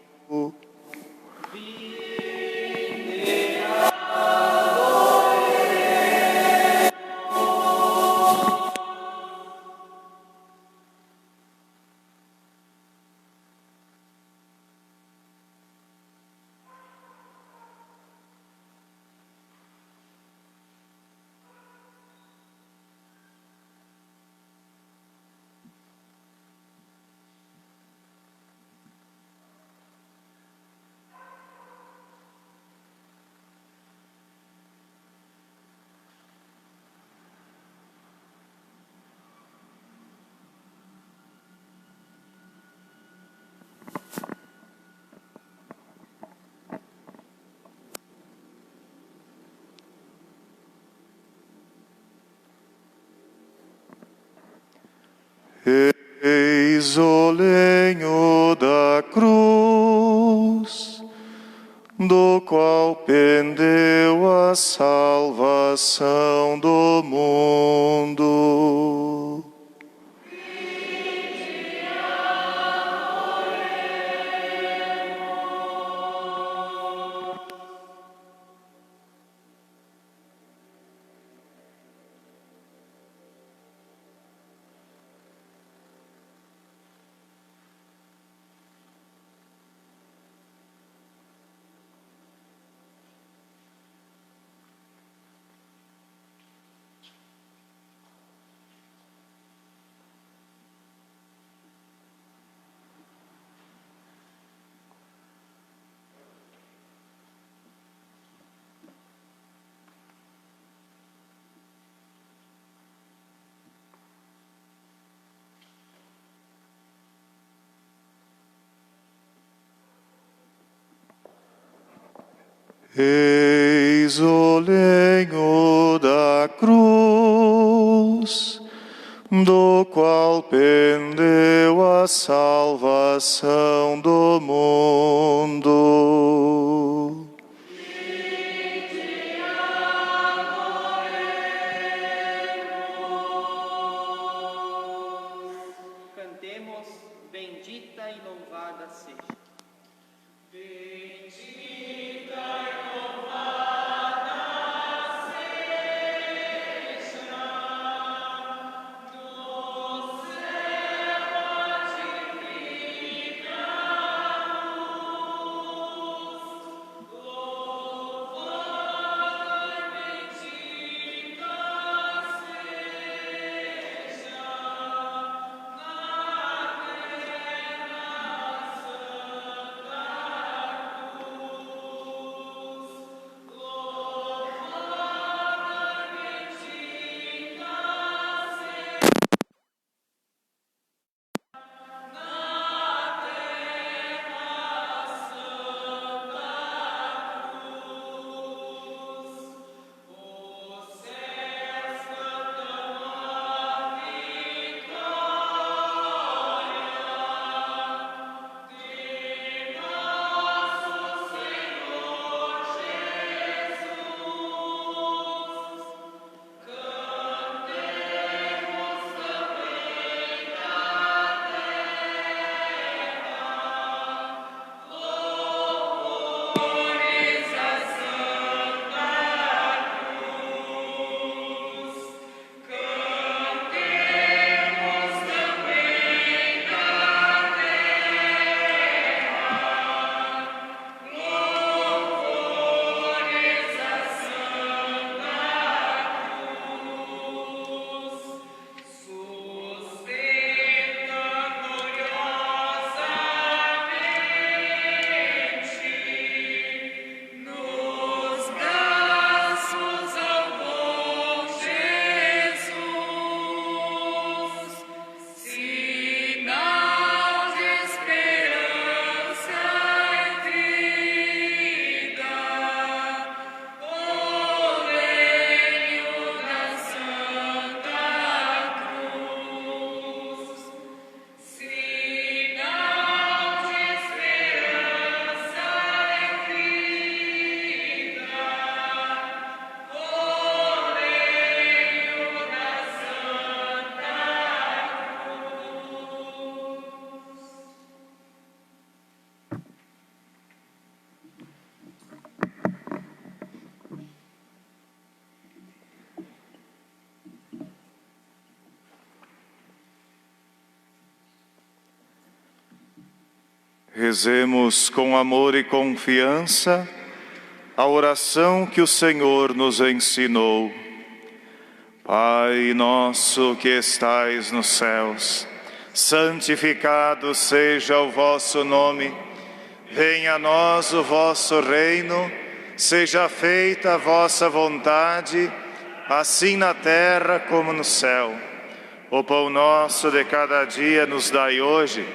Eis o lenho da cruz, do qual pendeu a salvação do mundo. Eis o lenho da cruz, do qual pendeu a salvação do mundo. Cantemos, bendita e louvada seja. Rezemos com amor e confiança a oração que o Senhor nos ensinou. Pai nosso que estais nos céus, santificado seja o vosso nome. Venha a nós o vosso reino, seja feita a vossa vontade, assim na terra como no céu. O pão nosso de cada dia nos dai hoje.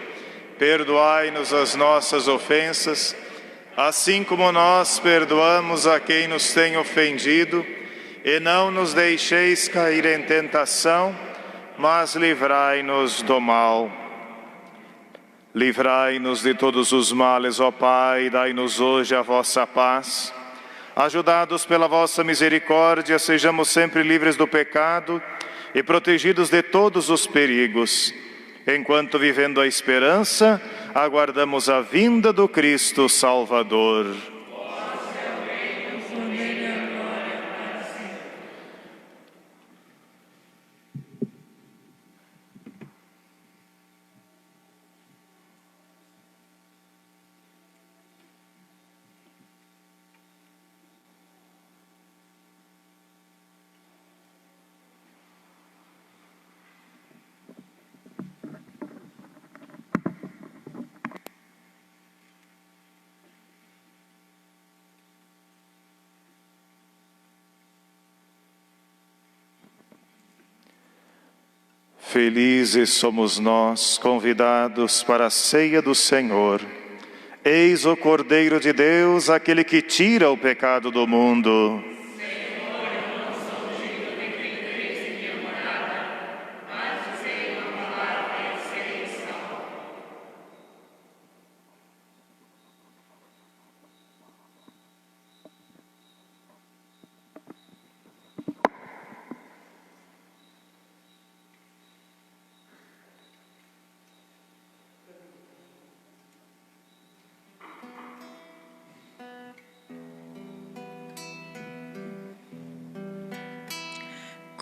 Perdoai-nos as nossas ofensas, assim como nós perdoamos a quem nos tem ofendido, e não nos deixeis cair em tentação, mas livrai-nos do mal. Livrai-nos de todos os males, ó Pai, dai-nos hoje a vossa paz. Ajudados pela vossa misericórdia, sejamos sempre livres do pecado e protegidos de todos os perigos, enquanto, vivendo a esperança, aguardamos a vinda do Cristo Salvador. Felizes somos nós, convidados para a ceia do Senhor. Eis o Cordeiro de Deus, aquele que tira o pecado do mundo.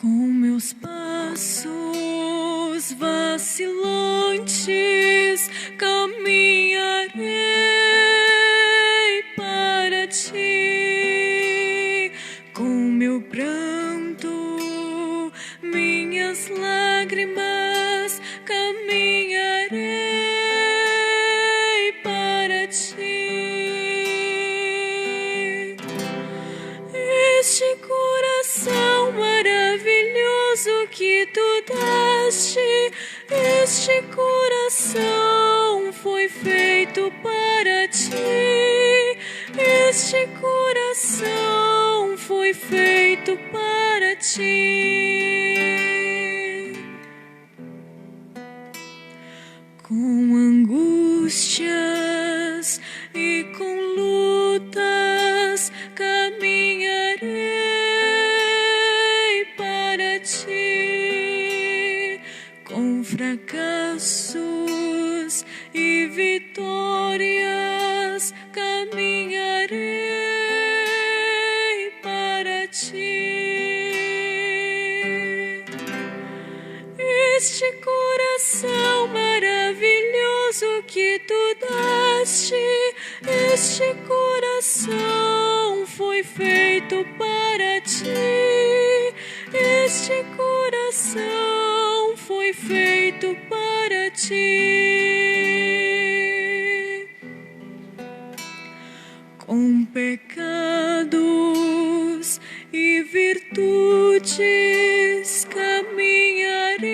Com meus passos vacilantes caminharei para ti. Com meu pranto, minhas lágrimas caminharei para ti. Este coração maravilhoso que tu daste, este coração foi feito para ti. Este coração foi feito para ti. Com angústias e com lutas caminharei para ti. Com fracassos e vitórias caminharei para ti. Este coração maravilhoso que tu daste, este coração foi feito para ti. Este coração foi feito para ti. Com pecados e virtudes caminharei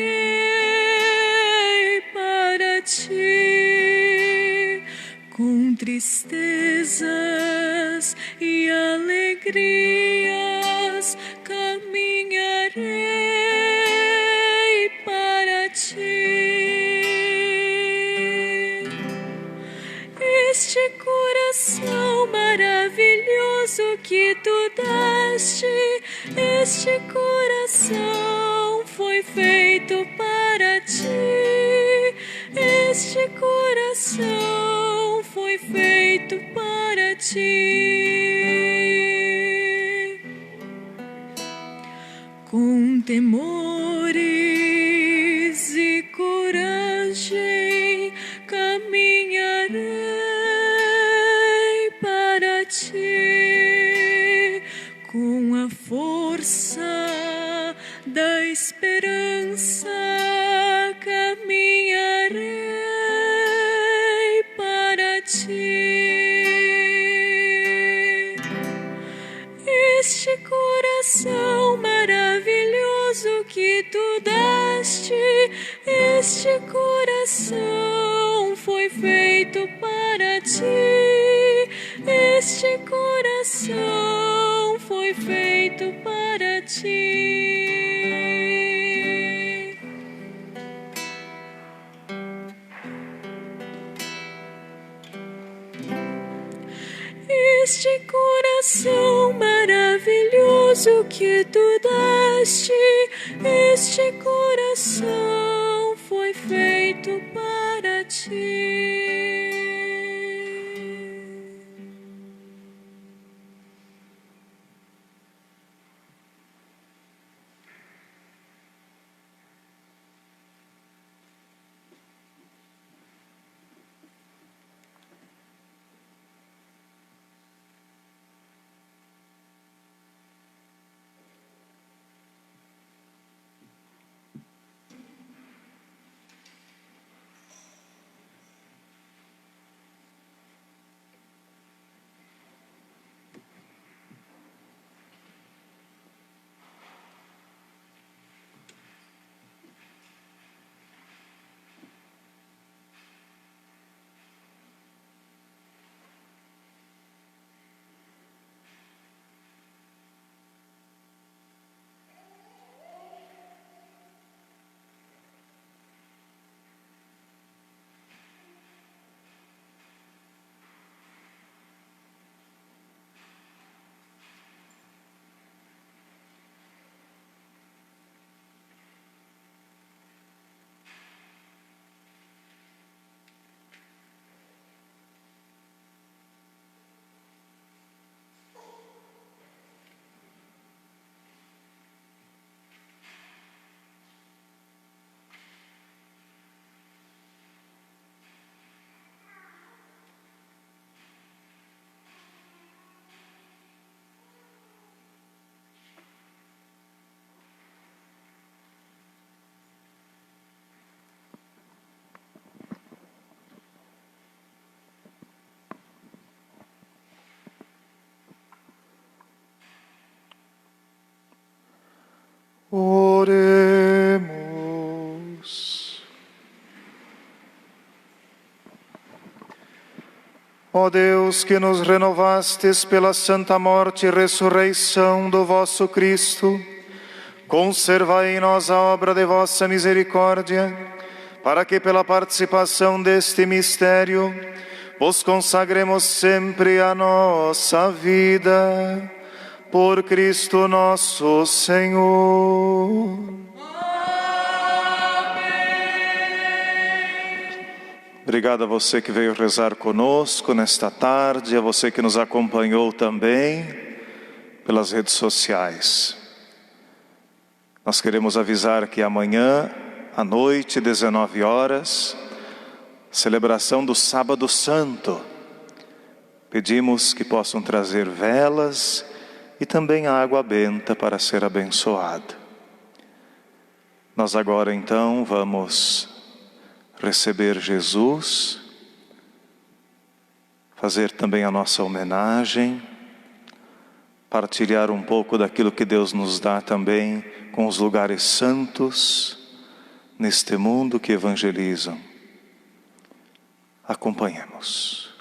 para ti. Com tristezas e alegrias caminharei para ti. Este coração maravilhoso que tu daste, este coração foi feito para ti. Este coração foi feito para ti. Com temores e coragem caminharei para ti. Com a força da esperança caminharei para ti. Este coração maravilhoso que tu daste, este coração foi feito para ti. Este coração foi feito para ti. Este coração maravilhoso que tu daste, este coração foi feito para ti. Ó Deus, que nos renovastes pela santa morte e ressurreição do vosso Cristo, conservai em nós a obra de vossa misericórdia, para que pela participação deste mistério vos consagremos sempre a nossa vida. Por Cristo nosso Senhor. Obrigado a você que veio rezar conosco nesta tarde, a você que nos acompanhou também pelas redes sociais. Nós queremos avisar que amanhã, à noite, 19 horas, celebração do Sábado Santo. Pedimos que possam trazer velas e também água benta para ser abençoada. Nós agora então vamos receber Jesus, fazer também a nossa homenagem, partilhar um pouco daquilo que Deus nos dá também com os lugares santos neste mundo que evangelizam. Acompanhemos.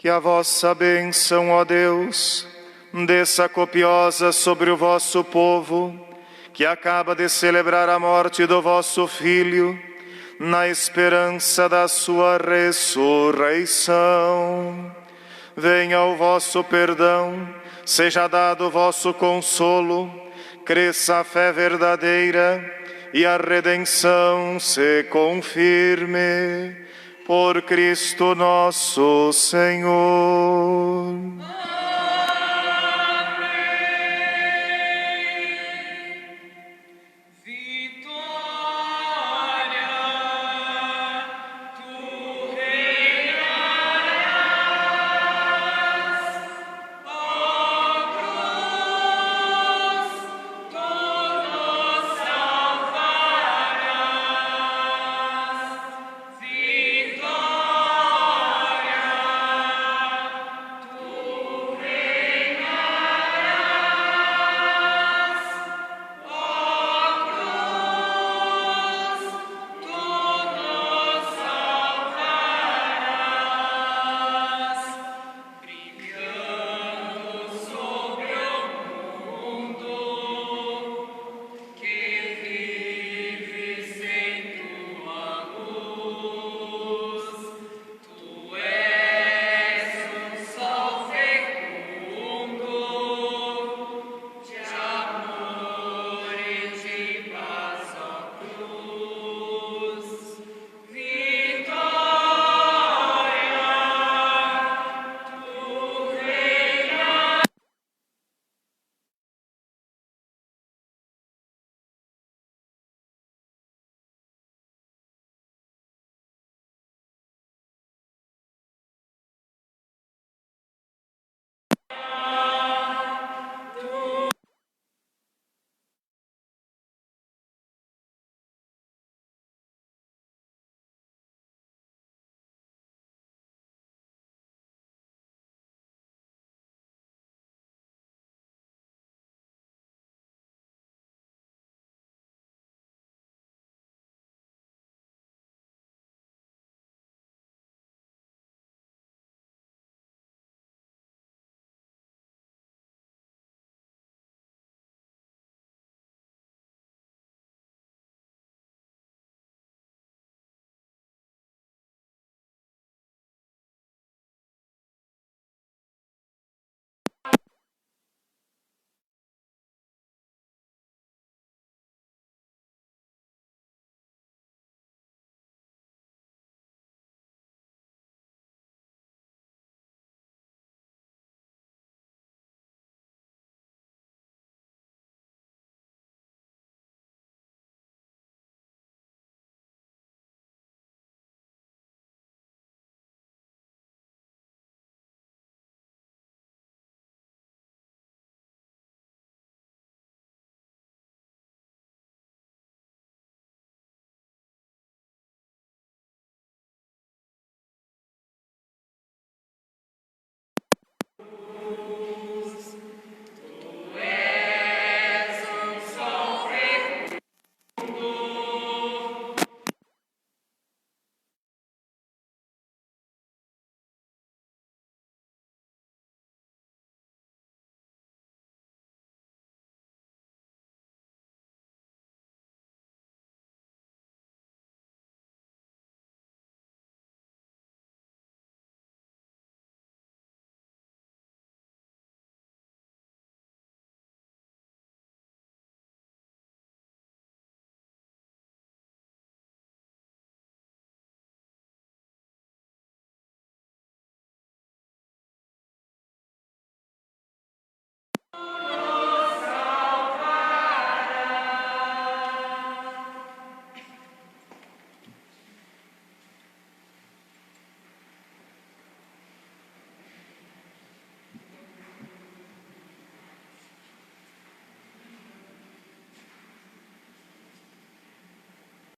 Que a vossa bênção, ó Deus, desça copiosa sobre o vosso povo, que acaba de celebrar a morte do vosso Filho, na esperança da sua ressurreição. Venha o vosso perdão, seja dado o vosso consolo, cresça a fé verdadeira e a redenção se confirme. Por Cristo nosso Senhor. Amém.